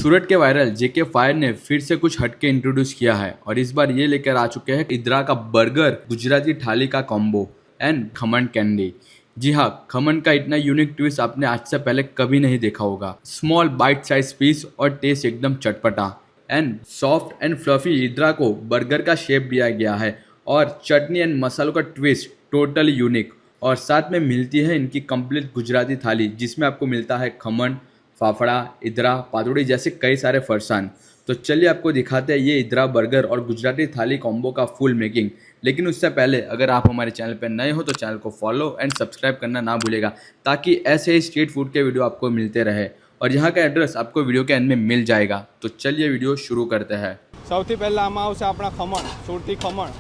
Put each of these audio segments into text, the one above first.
सूरत के वायरल जेके फायर ने फिर से कुछ हटके इंट्रोड्यूस किया है और इस बार ये लेकर आ चुके हैं इदरा का बर्गर, गुजराती थाली का कॉम्बो एंड खमन कैंडी। जी हाँ, खमन का इतना यूनिक ट्विस्ट आपने आज से पहले कभी नहीं देखा होगा। स्मॉल बाइट साइज पीस और टेस्ट एकदम चटपटा एंड सॉफ्ट एंड फ्लफी। इदरा को बर्गर का शेप दिया गया है और चटनी एंड मसालों का ट्विस्ट टोटली यूनिक। और साथ में मिलती है इनकी कंप्लीट गुजराती थाली जिसमें आपको मिलता है खमन, फाफड़ा, इदरा, पातोड़ी जैसे कई सारे फरसान। तो चलिए आपको दिखाते हैं ये इदरा बर्गर और गुजराती थाली कॉम्बो का फुल मेकिंग। लेकिन उससे पहले अगर आप हमारे चैनल पर नए हो तो चैनल को फॉलो एंड सब्सक्राइब करना ना भूलेगा, ताकि ऐसे ही स्ट्रीट फूड के वीडियो आपको मिलते रहे। और यहाँ का एड्रेस आपको वीडियो के एंड में मिल जाएगा। तो चलिए वीडियो शुरू करते हैं। સૌથી પહેલાં આમાં આવશે આપણા ખમણ, સુરતી ખમણ,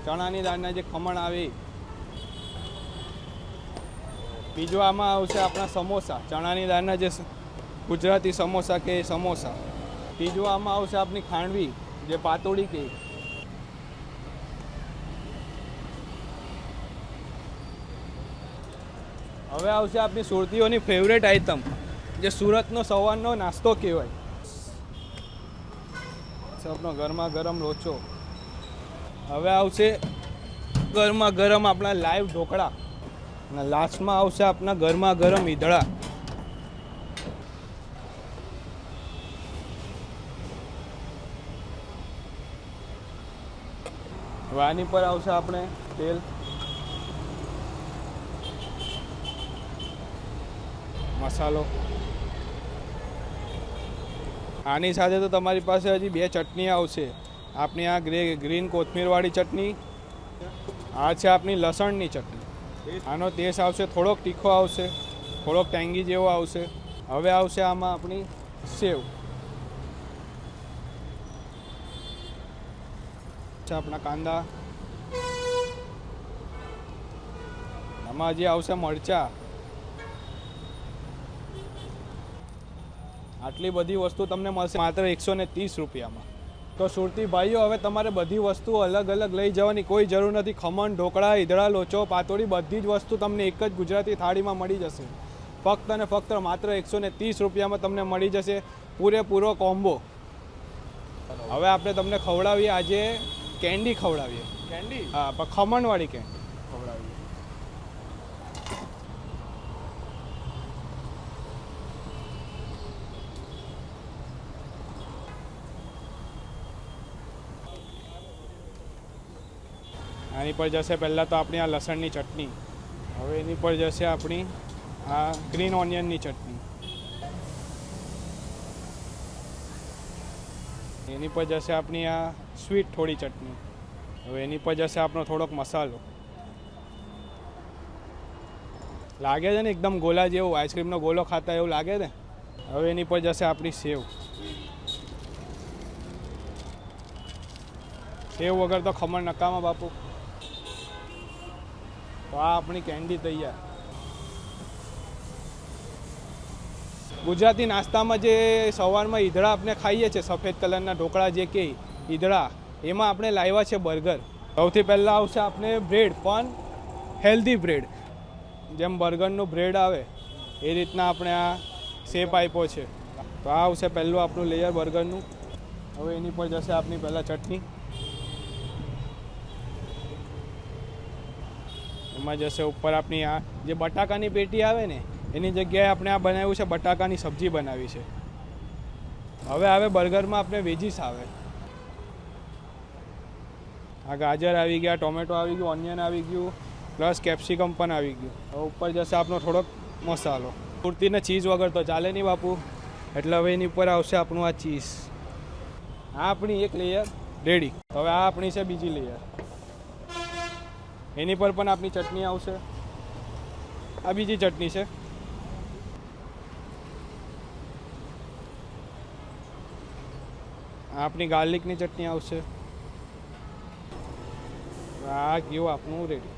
ચણાની દાળના જે ખમણ આવે. બીજું આમાં આવશે આપણા સમોસા, ચણાની દાળના જે ગુજરાતી સમોસા કે સમોસા. ત્રીજું આમાં આવશે આપણી ખાંડવી, જે પાતોડી કે. હવે આવશે આપણી સુરતીઓની ફેવરેટ આઈટમ, જે સુરતનો સવારનો નાસ્તો કહેવાય. આપણો ગરમા ગરમ લોચો. હવે આવશે ગરમા ગરમ આપણા લાઈવ ઢોકળા અને લાસ્ટમાં આવશે આપણા ગરમા ગરમ ઈદળા. હવે આની પર આવશે આપણે તેલ, મસાલો. આની સાથે તો તમારી પાસે હજી બે ચટણી આવશે. આપણી આ ગ્રીન કોથમીરવાળી ચટણી, આ છે આપણી લસણની ચટણી. આનો ટેસ્ટ આવશે થોડોક તીખો આવશે, થોડોક ટેંગી જેવો આવશે. હવે આવશે આમાં આપણી સેવ, આપણા કાંદા. આમાં હજી આવશે મરચાં. આટલી બધી વસ્તુ તમને મળશે માત્ર 130 રૂપિયામાં. તો સુરતી ભાઈઓ, હવે તમારે બધી વસ્તુ અલગ અલગ લઈ જવાની કોઈ જરૂર નથી. ખમણ, ઢોકળા, ઈદળા, લોચો, પાતોડી બધી જ વસ્તુ તમને એક જ ગુજરાતી થાળીમાં મળી જશે. ફક્ત અને ફક્ત માત્ર 130 રૂપિયામાં તમને મળી જશે પૂરેપૂરો કોમ્બો. હવે આપણે તમને ખવડાવીએ આજે કેન્ડી ખવડાવીએ. કેન્ડી? હા, પણ ખમણવાળી કેન્ડી ખવડાવીએ. આની પર જશે પહેલાં તો આપણી આ લસણની ચટણી. હવે એની પર જશે આપણી આ ગ્રીન ઓનિયનની ચટણી. એની પર જશે આપણી આ સ્વીટ થોડી ચટણી. હવે એની પર જશે આપણો થોડોક મસાલો. લાગે છે ને એકદમ ગોલા જેવું, આઈસ્ક્રીમનો ગોલો ખાતા એવું લાગે ને. હવે એની પર જશે આપણી સેવ. સેવ વગર તો ખમણ નકામા બાપુ. તો આ આપણી કેન્ડી તૈયાર. ગુજરાતી નાસ્તામાં જે સવારમાં ઈદળા આપણે ખાઈએ છીએ, સફેદ કલરના ઢોકળા જે કે ઈદળા, એમાં આપણે લાવ્યા છે બર્ગર. સૌથી પહેલાં આવશે આપણે બ્રેડ, પણ હેલ્ધી બ્રેડ. જેમ બર્ગરનું બ્રેડ આવે એ રીતના આપણે આ શેપ આપ્યો છે. તો આ આવશે પહેલું આપણું લેયર બર્ગરનું. હવે એની પર જશે આપણી પહેલાં ચટણી. એમાં જશે ઉપર આપણી આ જે બટાકાની પેટી આવે ને એની જગ્યાએ આપણે આ બનાવ્યું છે, બટાકાની સબ્જી બનાવી છે. હવે આવે બર્ગરમાં આપણે વેજીસ આવે. આ ગાજર આવી ગયા, ટોમેટો આવી ગયું, ઓનિયન આવી ગયું, પ્લસ કેપ્સિકમ પણ આવી ગયું. હવે ઉપર જશે આપણો થોડોક મસાલો. સુરતીને ચીઝ વગર તો ચાલે નહીં બાપુ, એટલે હવે એની ઉપર આવશે આપણું આ ચીઝ. આ આપણી એક લેયર રેડી. હવે આ આપણી છે બીજી લેયર. એની પર પણ આપણી ચટણી આવશે. આ બીજી ચટણી છે. આપણી ગાર્લિકની ચટણી આવશે. આ ગયું આપણું રેડી.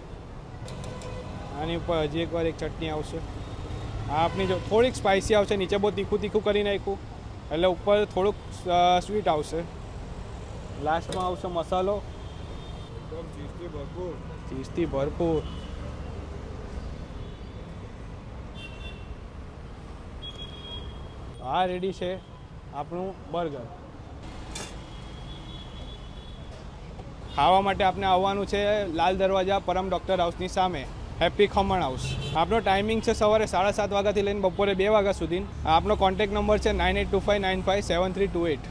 આની ઉપર હજી એકવાર એક ચટણી આવશે. આ આપણી જો થોડીક સ્પાઇસી આવશે, નીચે બહુ તીખું તીખું કરી નાખ્યું એટલે ઉપર થોડુંક સ્વીટ આવશે. લાસ્ટમાં આવશે મસાલો, ચીઝથી ભરપૂર. આ રેડી છે આપણું બર્ગર. ખાવા માટે આપણે આવવાનું છે લાલ દરવાજા પરમ ડૉક્ટર હાઉસની સામે, હેપી ખમણ હાઉસ. આપણો ટાઈમિંગ છે સવારે 7:30 વાગ્યાથી લઈને બપોરે 2 વાગ્યા સુધી. આપનો કોન્ટેક્ટ નંબર છે 9825957328.